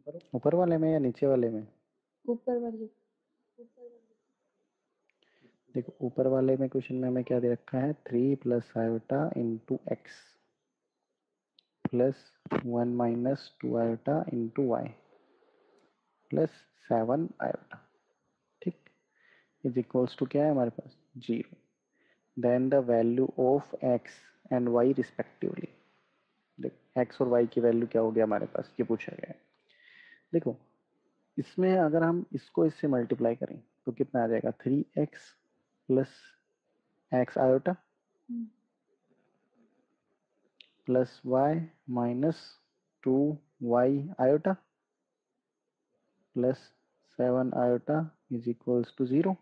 ऊपर वाले में या नीचे वाले में? ऊपर वाली। देखो ऊपर वाले में क्वेश्चन में हमें क्या दे रखा है, 3 plus iota into x plus 1 minus 2 iota into y plus 7 iota, ठीक, इज इक्वल्स टू क्या है हमारे पास, 0। Then the value of x and y respectively. देखो एक्स और वाई की वैल्यू क्या हो गया हमारे पास, ये पूछा गया है। देखो इसमें अगर हम इसको इससे मल्टीप्लाई करें तो कितना आ जाएगा, 3x plus x iota plus y minus 2y iota plus 7 iota is equals to 0,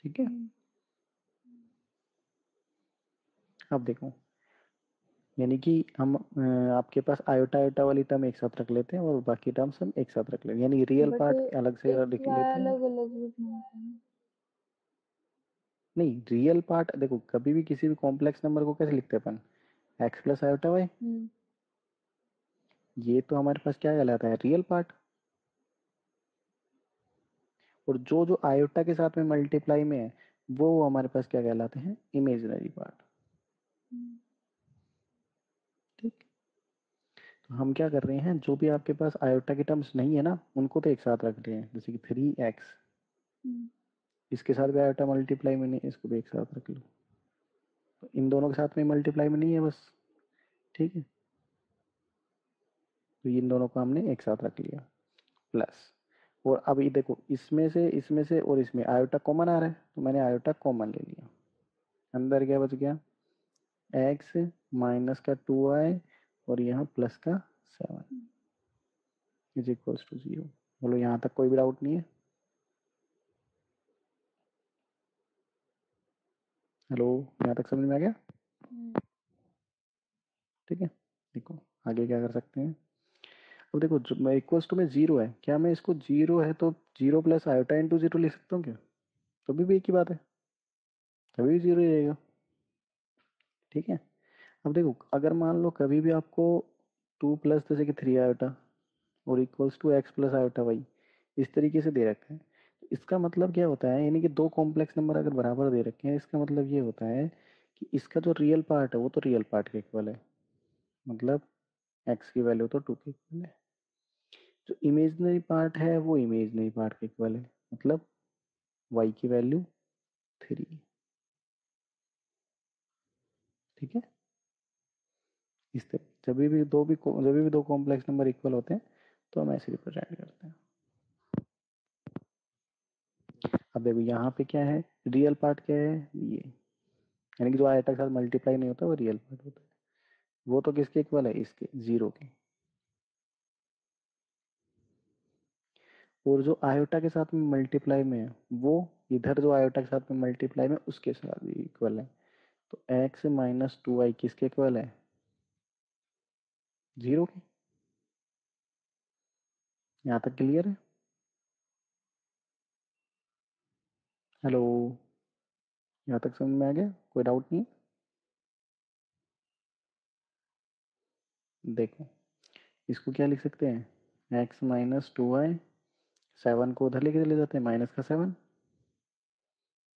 ठीक है। अब देखो यानी कि हम आपके पास आयोटा आयोटा वाली टर्म एक साथ रख लेते हैं और बाकी टर्म्स हम एक साथ रख लेते हैं, यानी रियल बट पार्ट अलग से एक्स लिख वाई लेते हैं। अलग अलग लिखना होता है। नहीं, रियल पार्ट देखो कभी भी किसी भी कॉम्प्लेक्स नंबर को कैसे लिखते हैं अपन, एक्स प्लस आयोटा वाई, ये तो हमारे पास क्या कहलाता है, रियल पार्ट। और जो जो आयोटा के साथ में मल्टीप्लाई में है वो हमारे पास क्या कहलाते हैं, इमेजिनरी पार्ट, ठीक। तो हम क्या कर रहे हैं, जो भी आपके पास आयोटा के टर्म्स नहीं है ना उनको तो एक साथ रख रहे हैं, जैसे कि 3x, इसके साथ भी आयोटा मल्टीप्लाई में नहीं, इसको भी एक साथ रख लो, तो इन दोनों के साथ में मल्टीप्लाई में नहीं है बस, ठीक है। तो इन दोनों को हमने एक साथ रख लिया प्लस। और अब ये देखो इसमें से और इसमें आयोटा कॉमन आ रहा है तो मैंने आयोटा कॉमन ले लिया, अंदर क्या बच गया, एक्स माइनस का 2y और यहाँ प्लस का 7 इज इक्वल्स टू 0। बोलो यहाँ तक कोई भी डाउट नहीं है? हेलो, यहाँ तक समझ में आ गया? ठीक है। देखो आगे क्या कर सकते हैं, अब देखो इक्वल्स टू में 0 है, क्या मैं इसको 0 है तो 0 प्लस आयोटा इंटू 0 लिख सकता हूँ क्या? तभी भी एक ही बात है, तभी भी 0 ही रहेगा, ठीक है। अब देखो अगर मान लो कभी भी आपको 2 प्लस जैसे कि 3 आयोटा और equals to x plus iota y इस तरीके से दे रखा है, तो इसका मतलब क्या होता है, यानी कि दो कॉम्प्लेक्स नंबर अगर बराबर दे रखे हैं इसका मतलब ये होता है कि इसका जो रियल पार्ट है वो तो रियल पार्ट के इक्वल है, मतलब एक्स की वैल्यू तो 2 के इक्वल है, जो इमेजनरी पार्ट है वो इमेजनरी पार्ट के इक्वल है, मतलब वाई की वैल्यू 3, ठीक है। इस तरह जब भी दो कॉम्प्लेक्स नंबर इक्वल होते हैं तो हम ऐसे रिप्रेजेंट करते हैं। अब देखो यहाँ पे क्या है, रियल पार्ट क्या है, ये यानी कि जो आयोटा के साथ मल्टीप्लाई नहीं होता वो रियल पार्ट होता है, वो तो किसके इक्वल है, इसके 0 के। और जो आयोटा के साथ में मल्टीप्लाई में है वो इधर जो आयोटा के साथ में मल्टीप्लाई में उसके साथ भी इक्वल है, तो एक्स माइनस 2y किसके इक्वल है, 0 के। यहाँ तक क्लियर है? हेलो, यहाँ तक समझ में आ गया, कोई डाउट नहीं? देखो इसको क्या लिख सकते हैं, एक्स माइनस 2y, 7 को उधर लेके चले जाते हैं माइनस का 7,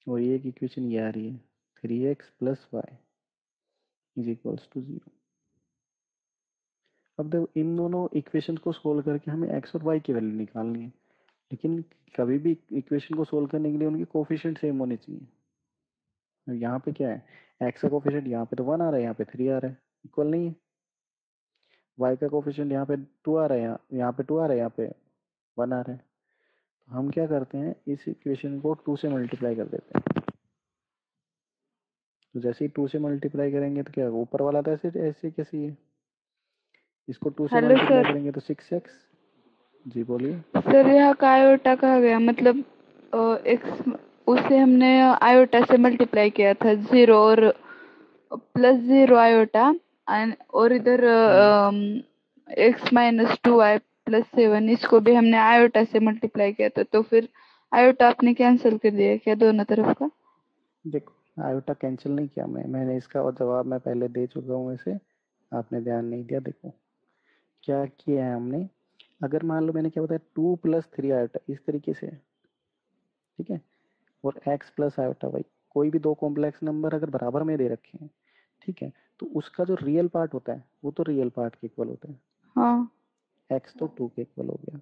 और ये एक इक्वेशन ये आ रही है 3x plus y is equals to 0। अब देखो इन दोनों इक्वेशन को सोल्व करके हमें एक्स और वाई की वैल्यू निकालनी है, लेकिन कभी भी इक्वेशन को सोल्व करने के लिए उनकी कोफिशिएंट सेम होने चाहिए। यहाँ पे क्या है, एक्स का कोफिशिएंट यहाँ पे तो 1 आ रहा है, यहाँ पे 3 आ रहा है, इक्वल नहीं है। वाई का कोफिशिएंट यहाँ पे 2 आ रहा है, यहाँ पे 2 आ रहा है, यहाँ पे 1 आ रहा है, तो हम क्या करते हैं इस इक्वेशन को 2 से मल्टीप्लाई कर देते हैं। तो जैसे ही 2 से मल्टीप्लाई करेंगे तो क्या होगा, ऊपर वाला तो ऐसे ऐसे कैसे है, इसको 2 से हेलो मल्टीप्लाई सर। करेंगे तो 6x। जी बोलिए। सर यहाँ का आयोटा कहा गया, मतलब एक्स उसे हमने आयोटा से मल्टीप्लाई किया था, 0 और प्लस 0 आयोटा, और इधर एक्स माइनस 2y प्लस 7 इसको भी हमने आयोटा से मल्टीप्लाई किया था, तो फिर आयोटा आपने कैंसिल कर दिया क्या दोनों तरफ का? देखो आयोटा कैंसिल नहीं किया मैंने इसका और जवाब मैं पहले दे चुका हूँ, वैसे आपने ध्यान नहीं दिया। देखो क्या किया है हमने, अगर मान लो मैंने क्या बताया 2 + 3 आयोटा इस तरीके से, ठीक है, और x प्लस आयोटा वाई, कोई भी दो कॉम्प्लेक्स नंबर अगर बराबर में दे रखे हैं, ठीक है, तो उसका जो रियल पार्ट होता है वो तो रियल पार्ट के इक्वल होता है, हाँ x तो 2 के इक्वल हो गया,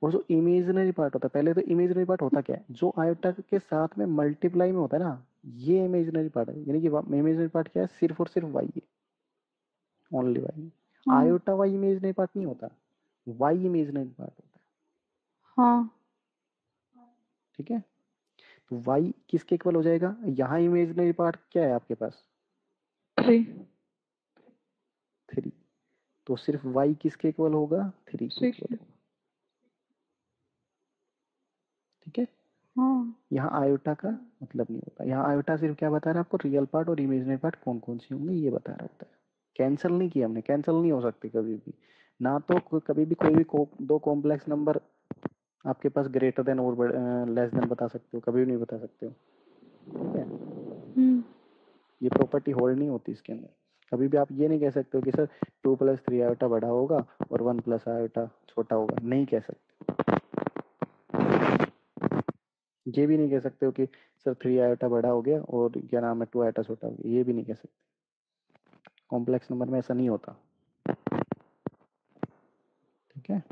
और जो इमेजिनरी पार्ट होता है, पहले तो इमेजिनरी पार्ट होता क्या है, जो आयोटा के साथ में मल्टीप्लाई में होता है ना, ये इमेजिनरी पार्ट है, यानी कि इमेजिनरी पार्ट क्या है, सिर्फ और सिर्फ वाई है, ओनली वाई। हाँ आयोटा वाई इमेजिनरी पार्ट नहीं होता, वाई इमेजिनरी पार्ट होता है, हाँ ठीक है। तो वाई किसके इक्वल हो जाएगा, यहाँ इमेजिनरी पार्ट क्या है आपके पास, 3 3, तो सिर्फ वाई किसके इक्वल होगा, 3 के 6 इक्वल होगा, ठीक है। हाँ यहाँ आयोटा का मतलब नहीं होता, यहाँ आयोटा सिर्फ क्या बता रहा है आपको, रियल पार्ट और इमेजिनरी पार्ट कौन कौन से होंगे ये बता रहा होता है। कैंसिल नहीं किया हमने, कैंसिल नहीं हो सकते कभी भी, ना तो कभी भी कोई भी दो कॉम्प्लेक्स नंबर आपके पास ग्रेटर देन और लेस देन बता सकते हो, कभी भी नहीं बता सकते हो, ठीक है। हम्म ये प्रॉपर्टी होल्ड नहीं होती इसके अंदर, कभी भी आप ये नहीं कह सकते हो कि सर 2 + 3 आयोटा बड़ा होगा और 1 + आयोटा छोटा होगा, नहीं कह सकते। ये भी नहीं कह सकते हो कि सर 3 आयोटा बड़ा हो गया और क्या नाम है 2 आयोटा छोटा हो गया, ये भी नहीं कह सकते, कॉम्प्लेक्स नंबर में ऐसा नहीं होता, ठीक है।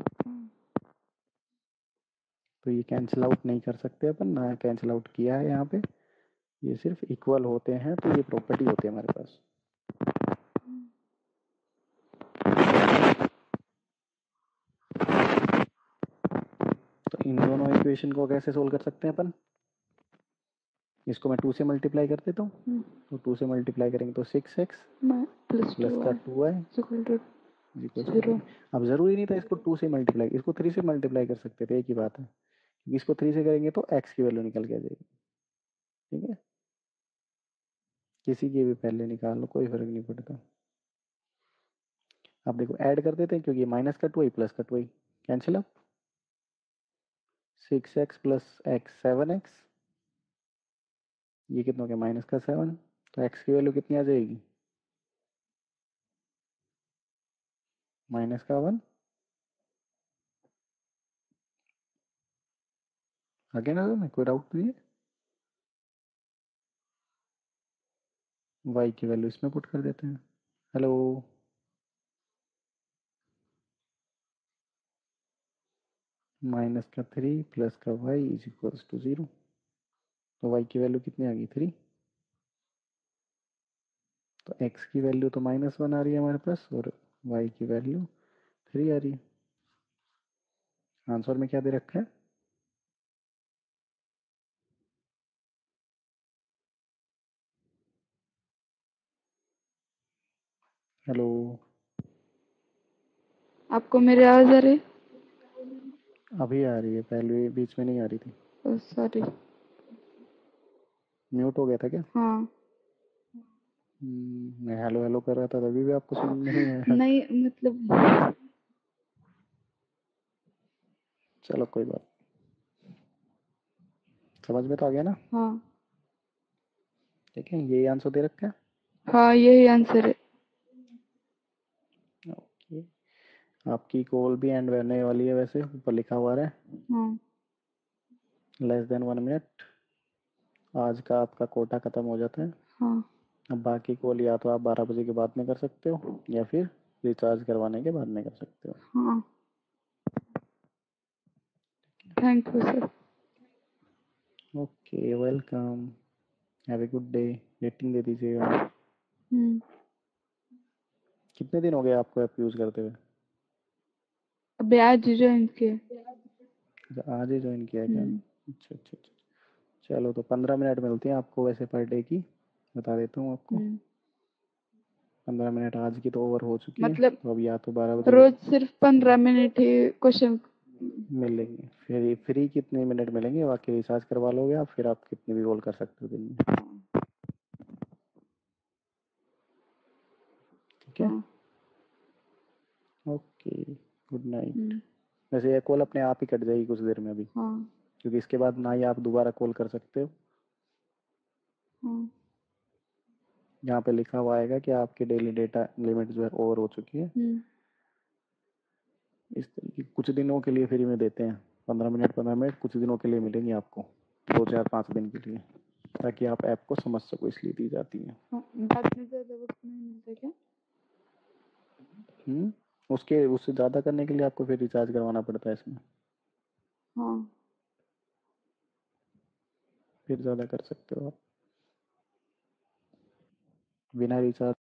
तो ये कैंसिल आउट नहीं कर सकते अपन, ना कैंसिल आउट किया है यहाँ पे, ये सिर्फ इक्वल होते हैं, तो ये प्रॉपर्टी होती है हमारे पास। तो इन दोनों इक्वेशन को कैसे सोल्व कर सकते हैं अपन, इसको मैं 2 से मल्टीप्लाई कर देता हूँ, तो 2 से मल्टीप्लाई करेंगे तो 6x प्लस प्लस का 2y equal two equals to 0 3। अब जरूरी नहीं था इसको 2 से मल्टीप्लाई, इसको 3 से मल्टीप्लाई कर सकते थे, एक ही बात है, क्योंकि इसको 3 से करेंगे तो x की वैल्यू निकल के आ जाएगी, ठीक है। किसी की भी पहले निकाल लो, कोई फर्क नहीं पड़ता। अब देखो ऐड कर देते हैं, क्योंकि माइनस का 2y प्लस का 2y cancel up, 6x plus x 7x, ये कितना हो गया माइनस का 7, तो x की वैल्यू कितनी आ जाएगी, माइनस का 1, आगे ना में कोई डाउट नहीं है, y की वैल्यू इसमें पुट कर देते हैं, हेलो, माइनस का 3 प्लस का y इज इक्वल्स टू 0, तो y की वैल्यू कितनी आ गई 3, तो x की वैल्यू तो -1 आ रही है हमारे पास, और y की वैल्यू 3 आ रही है। आंसर में क्या दे रखा है, हेलो, आपको मेरी आवाज आ रही अभी आ रही है, पहले बीच में नहीं आ रही थी, है, सॉरी। म्यूट हो गया था क्या। हाँ मैं हेलो हेलो कर रहा था तभी भी आपको सुन नहीं आया। नहीं मतलब चलो कोई बात, समझ में तो आ गया ना, हाँ ठीक है, यही आंसर दे रखा है, हाँ यही आंसर है। ओके। आपकी कॉल भी एंड होने वाली है, वैसे ऊपर लिखा हुआ है हाँ लेस देन 1 मिनट, आज का आपका कोटा खत्म हो जाता है। हाँ अब बाकी कॉल या तो आप 12 बजे के बाद में कर सकते हो, या फिर रिचार्ज करवाने के बाद में कर सकते हो। हाँ thank you sir. Okay welcome, have a good day, rating दे दीजिएगा। कितने दिन हो गए आपको ऐप यूज़ करते हुए, अभी आज ही ज्वाइन किया। अच्छा आज ही ज्वाइन किया है क्या, हम्म अच्छा अच्छा अच्छा, चलो तो 15 मिनट मिलते हैं आपको वैसे पर डे की, बता देता हूँ आपको, हम्म 15 मिनट आज की तो ओवर हो चुकी है, मतलब तो अब या तो 12 बजे रोज सिर्फ 15 मिनट ही क्वेश्चन। मिलेंगे, फिर फ्री कितने मिनट मिलेंगे, बाकी रिचार्ज करवा लोगे आप, फिर आप कितने भी कॉल कर सकते हो दिन में, ठीक है, हाँ ओके, गुड नाइट। हम्म वैसे ये कॉल अपने आप ही कट जाएगी कुछ देर में अभी, हाँ क्योंकि इसके बाद ना ही आप दोबारा कॉल कर सकते हो, हाँ यहाँ पे लिखा हुआ आएगा कि आपकी डेली डेटा लिमिट जो है ओवर हो चुकी है, हम्म इस तरीके कुछ दिनों के लिए फ्री में देते हैं, 15 मिनट कुछ दिनों के लिए मिलेंगे आपको, 2 4 5 दिन के लिए, ताकि आप ऐप को समझ सको, इसलिए दी जाती है। बाद में ज़्यादा वक्त नहीं मिलता क्या? उसके उससे ज़्यादा करने के लिए आपको फिर रिचार्ज करवाना पड़ता है इसमें, हाँ। फिर ज़्यादा कर सकते हो आप। बिना रिचार्ज